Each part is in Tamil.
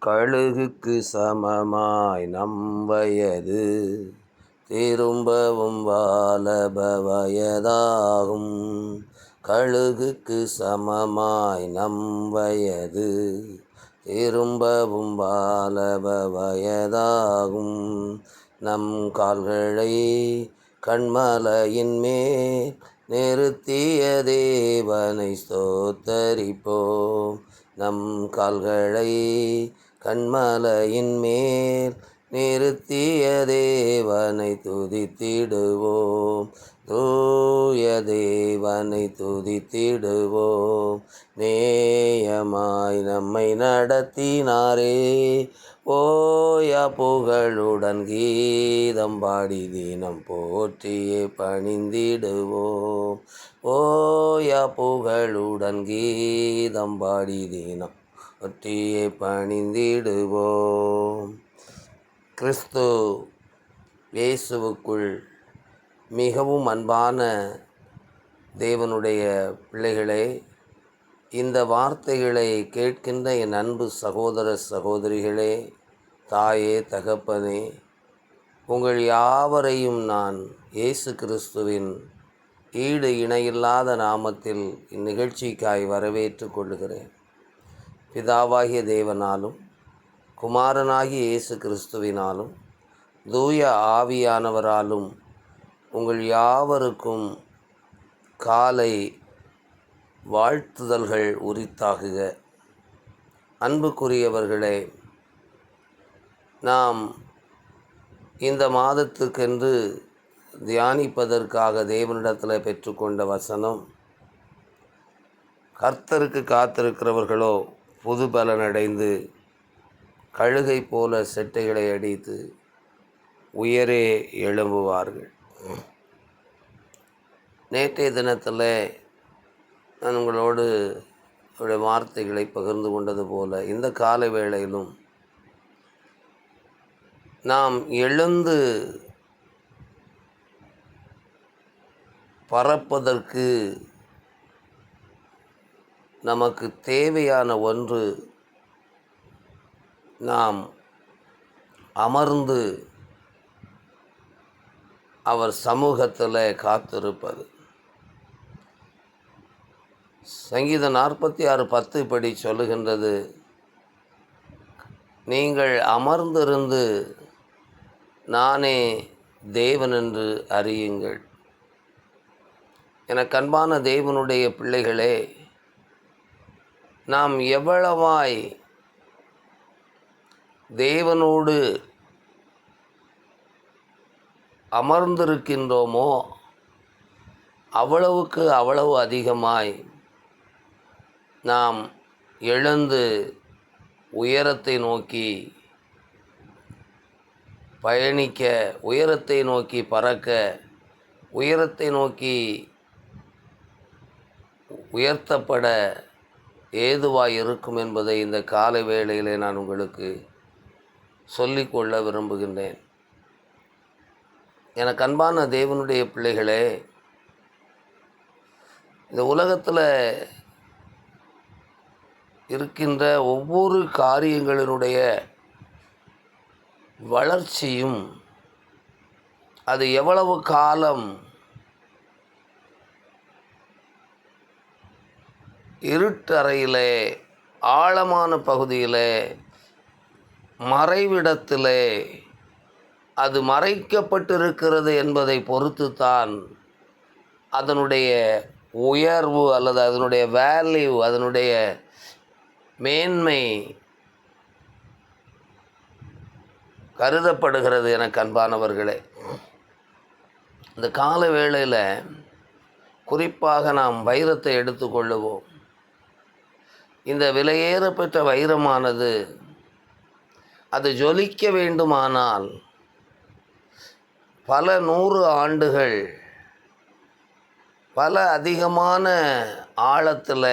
கழுகுக்கு சமமாய் நம் வயது திரும்பவும் வாலப வயதாகும். கழுகுக்கு சமமாய் நம் வயது திரும்பவும் வாலப வயதாகும். நம் கால்களை கண்மலையின் மேல் நிறுத்திய தேவனை ஸ்தோத்தரிப்போம். நம் கால்களை கண்மலையின் மேல் நிறுத்திய தேவனை துதித்திடுவோம். தூய தேவனை துதித்திடுவோம். நேயமாய் நம்மை நடத்தினாரே, ஓயா புகழுடன் கீதம் பாடி தினம் போற்றியே பணிந்திடுவோம். ஓயா புகழுடன் கீதம் பாடி தினம் போற்றியே பணிந்திடுவோம். கிறிஸ்து இயேசுவுக்குள் மிகவும் அன்பான தேவனுடைய பிள்ளைகளே, இந்த வார்த்தைகளை கேட்கின்ற என் அன்பு சகோதர சகோதரிகளே, தாயே தகப்பனே, உங்கள் யாவரையும் நான் இயேசு கிறிஸ்துவின் ஈடு இணையில்லாத நாமத்தில் இந்நிகழ்ச்சிக்காய் வரவேற்று கொள்கிறேன். பிதாவாகிய தேவனாலும் குமாரனாகிய இயேசு கிறிஸ்துவினாலும் தூய ஆவியானவராலும் உங்கள் யாவருக்கும் காலை வாழ்த்துதல்கள் உரித்தாகுக. அன்புக்குரியவர்களே, நாம் இந்த மாதத்துக்கென்று தியானிப்பதற்காக தேவனிடத்தில் பெற்றுக்கொண்ட வசனம், கர்த்தருக்கு காத்திருக்கிறவர்களோ புது பலனடைந்து கழுகை போல செட்டைகளை அடித்து உயரே எழும்புவார்கள். நேற்றைய தினத்தில் நான் உங்களோடு வார்த்தைகளை பகிர்ந்து கொண்டது போல இந்த கால வேளையிலும் நாம் எழுந்து பறப்பதற்கு நமக்கு தேவையான ஒன்று நாம் அமர்ந்து அவர் சமூகத்தில் காத்திருப்பது. சங்கீதம் 46:10 இப்படி சொல்லுகின்றது, நீங்கள் அமர்ந்திருந்து நானே தேவன் என்று அறியுங்கள். எனக்கு அன்பான தேவனுடைய பிள்ளைகளே, நாம் எவ்வளவாய் தேவனோடு அமர்ந்திருக்கின்றோமோ அவ்வளவு அதிகமாய் நாம் எழுந்து உயரத்தை நோக்கி பயணிக்க, உயரத்தை நோக்கி பறக்க, உயரத்தை நோக்கி உயர்த்தப்பட ஏதுவாய் இருக்கும் என்பதை இந்த காலை வேளையிலே நான் உங்களுக்கு சொல்லிக்கொள்ள விரும்புகின்றேன். எனக்கு அன்பான தேவனுடைய பிள்ளைகளே, இந்த உலகத்தில் இருக்கின்ற ஒவ்வொரு காரியங்களினுடைய வளர்ச்சியும் அது எவ்வளவு காலம் இருட்டறையிலே, ஆழமான பகுதியிலே, மறைவிடத்திலே அது மறைக்கப்பட்டிருக்கிறது என்பதை பொறுத்துத்தான் அதனுடைய உயர்வு அல்லது அதனுடைய வேல்யூ, அதனுடைய மேன்மை கருதப்படுகிறது. எனக்கு அன்பானவர்களே, இந்த கால வேளையில் குறிப்பாக நாம் வைரத்தை எடுத்துக்கொள்ளுவோம். இந்த விலையேறப்பெற்ற வைரமானது அது ஜொலிக்க வேண்டுமானால் பல 100 ஆண்டுகள், பல அதிகமான ஆழத்தில்,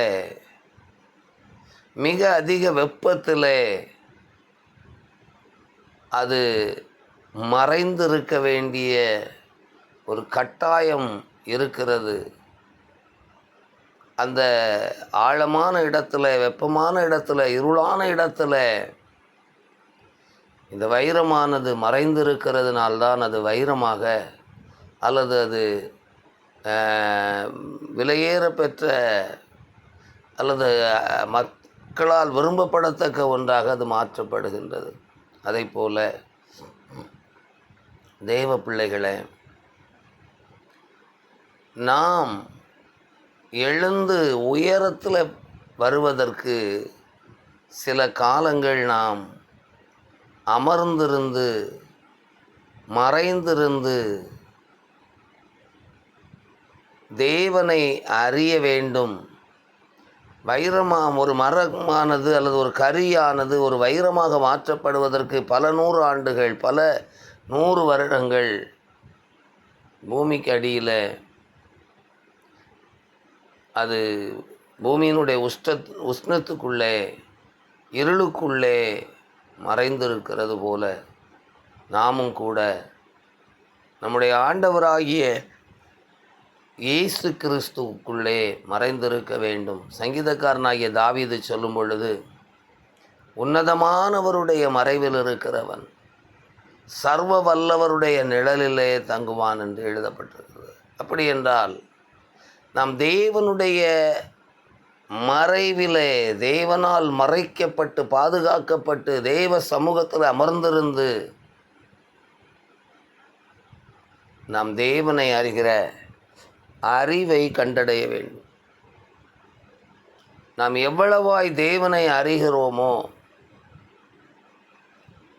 மிக அதிக வெப்பத்தில் அது மறைந்திருக்க வேண்டிய ஒரு கட்டாயம் இருக்கிறது. அந்த ஆழமான இடத்துல, வெப்பமான இடத்துல, இருளான இடத்துல இந்த வைரமானது மறைந்திருக்கிறதுனால்தான் அது வைரமாக அல்லது அது விலையேற பெற்ற அல்லது மக்களால் விரும்பப்படத்தக்க ஒன்றாக அது மாற்றப்படுகின்றது. அதை போல தேவ பிள்ளைகளே, நாம் எழுந்து உயரத்தில் வருவதற்கு சில காலங்கள் நாம் அமர்ந்திருந்து மறைந்திருந்து தேவனை அறிய வேண்டும். ஒரு மரமானது அல்லது ஒரு கரியானது ஒரு வைரமாக மாற்றப்படுவதற்கு பல 100 ஆண்டுகள், பல 100 வருடங்கள் பூமிக்கு அடியில் அது பூமியினுடைய உஷ்ணத்துக்குள்ளே இருளுக்குள்ளே மறைந்திருக்கிறது போல நாமும் கூட நம்முடைய ஆண்டவராகிய இயேசு கிறிஸ்துவுக்குள்ளே மறைந்திருக்க வேண்டும். சங்கீதக்காரனாகிய தாவீது சொல்லும் பொழுது, உன்னதமானவருடைய மறைவில் இருக்கிறவன் சர்வ வல்லவருடைய நிழலிலே தங்குவான் என்று எழுதப்பட்டிருக்கிறது. அப்படி என்றால் நாம் தேவனுடைய மறைவிலே, தேவனால் மறைக்கப்பட்டு பாதுகாக்கப்பட்டு தேவ சமூகத்தில் அமர்ந்திருந்து நாம் தேவனை அறிகிற அறிவை கண்டடைய வேண்டும். நாம் எவ்வளவாய் தேவனை அறிகிறோமோ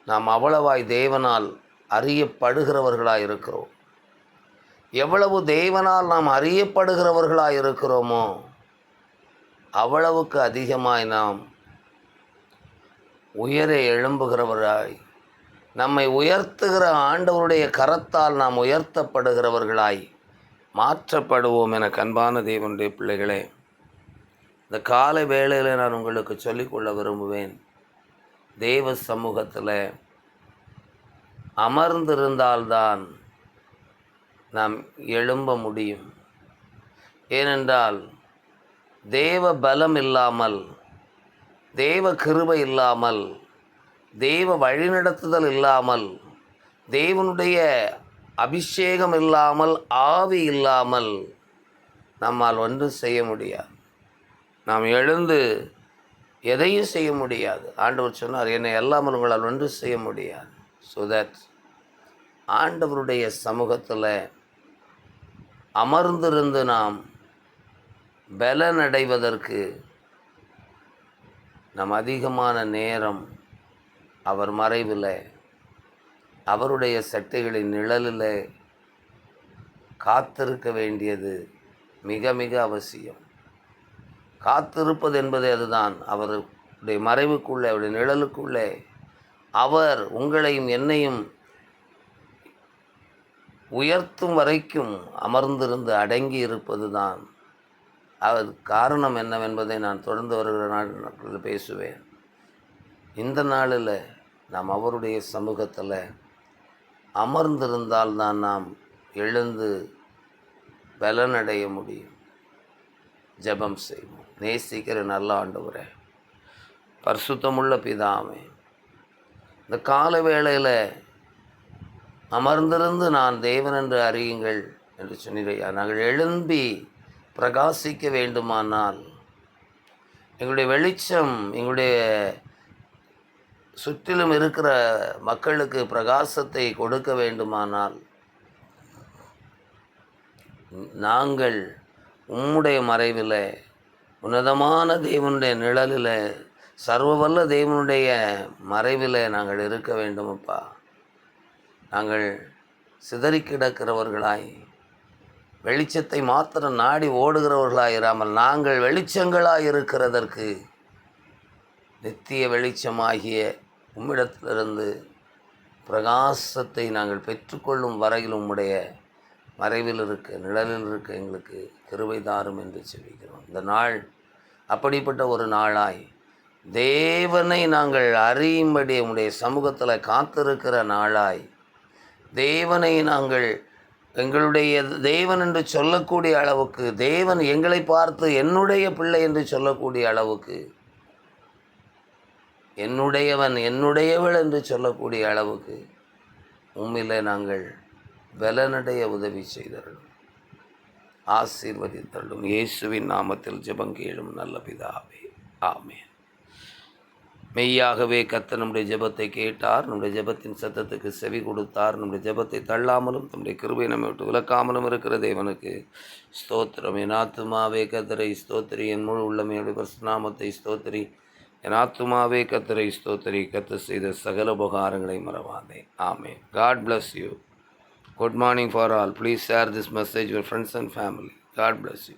நாம் அவ்வளவாய் தேவனால் அறியப்படுகிறவர்களாய் இருக்கிறோம். எவ்வளவு தேவனால் நாம் அறியப்படுகிறவர்களாய் இருக்கிறோமோ அவ்வளவுக்கு அதிகமாய் நாம் உயர எழும்புகிறவர்களாய், நம்மை உயர்த்துகிற ஆண்டவருடைய கரத்தால் நாம் உயர்த்தப்படுகிறவர்களாய் மாற்றப்படுவோம் என அன்பான தேவனுடைய பிள்ளைகளே, இந்த காலை வேளையில் நான் உங்களுக்கு சொல்லிக்கொள்ள விரும்புவேன். தேவ சமூகத்தில் அமர்ந்திருந்தால்தான் நாம் எழும்ப முடியும். ஏனென்றால் தேவ பலம் இல்லாமல், தேவ கிருபை இல்லாமல், தேவ வழிநடத்துதல் இல்லாமல், தேவனுடைய அபிஷேகம் இல்லாமல், ஆவி இல்லாமல் நம்மால் ஒன்றும் செய்ய முடியாது. நாம் எழுந்து எதையும் செய்ய முடியாது. ஆண்டவர் சொன்னார், என்னை எல்லாமல் உங்களால் ஒன்றும் செய்ய முடியாது. ஸோ தட் ஆண்டவருடைய சமூகத்தில் அமர்ந்திருந்து நாம் பலனடைவதற்கு நாம் அதிகமான நேரம் அவர் மறைவில், அவருடைய சட்டைகளின் நிழலில் காத்திருக்க வேண்டியது மிக மிக அவசியம். காத்திருப்பது என்பது அதுதான். அவருடைய மறைவுக்குள்ளே, அவருடைய நிழலுக்குள்ளே அவர் உங்களையும் என்னையும் உயர்த்தும் வரைக்கும் அமர்ந்திருந்து அடங்கி இருப்பது தான். அது காரணம் என்னவென்பதை நான் தொடர்ந்து வருகிற நாட்களில் பேசுவேன். இந்த நாளில் நாம் அவருடைய சமூகத்தில் அமர்ந்திருந்தால் தான் நாம் எழுந்து பலனடைய முடியும். ஜெபம் செய்வோம். நேசிக்கிற நல்ல ஆண்டவரே, பரிசுத்தமுள்ள பிதாவே, இந்த கால வேளையில் அமர்ந்திருந்து நான் தேவன் என்று அறியுங்கள் என்று சொன்னீரையா. நாங்கள் எழும்பி பிரகாசிக்க வேண்டுமானால், எங்களுடைய வெளிச்சம் எங்களுடைய சுற்றிலும் இருக்கிற மக்களுக்கு பிரகாசத்தை கொடுக்க வேண்டுமானால், நாங்கள் உம்முடைய மறைவில், உன்னதமான தேவனுடைய நிழலில், சர்வவல்ல தேவனுடைய மறைவில் நாங்கள் இருக்க வேண்டுமப்பா. நாங்கள் சிதறி கிடக்கிறவர்களாய், வெளிச்சத்தை மாத்திரம் நாடி ஓடுகிறவர்களாய் இராமல், நாங்கள் வெளிச்சங்களாய் இருக்கிறதற்கு நித்திய வெளிச்சமாகிய உம்மிடத்திலிருந்து பிரகாசத்தை நாங்கள் பெற்றுக்கொள்ளும் வரையில் உம்முடைய மறைவில் இருக்க, நிழலில் இருக்க எங்களுக்கு கிருபை தாரும் என்று சொல்லிக்கிறோம். இந்த நாள் அப்படிப்பட்ட ஒரு நாளாய், தேவனை நாங்கள் அறியும்படி உம்முடைய சமூகத்தில் காத்திருக்கிற நாளாய், தேவனை நாங்கள் எங்களுடைய தேவன் என்று சொல்லக்கூடிய அளவுக்கு, தேவன் எங்களை பார்த்து என்னுடைய பிள்ளை என்று சொல்லக்கூடிய அளவுக்கு என்னுடையவன் என்னுடையவள் என்று சொல்லக்கூடிய அளவுக்கு உம்மிலே நாங்கள் பலனடைய உதவி செய்தருளும், ஆசீர்வதித்தருளும். இயேசுவின் நாமத்தில் ஜெபம் கேளும் நல்ல பிதாவே, ஆமென். மெய்யாகவே கர்த்தர் நம்முடைய ஜெபத்தை கேட்டார், நம்முடைய ஜெபத்தின் சத்தத்துக்கு செவி கொடுத்தார். நம்முடைய ஜெபத்தை தள்ளாமலும் நம்முடைய கிருபை நம்மை விட்டு விலக்காமலும் இருக்கிற தேவனுக்கு ஸ்தோத்திரம். என் ஆத்துமாவே கர்த்தரை ஸ்தோத்திரி, என் முழு உள்ளமையுடைய பரிசுநாமத்தை ஸ்தோத்திரி. என் ஆத்துமாவே கர்த்தரை ஸ்தோத்திரி, கர்த்தர் செய்த சகல உபகாரங்களை மறவாதே. ஆமென். God bless you. Good morning for all. Please share this message with your friends and family. God bless you.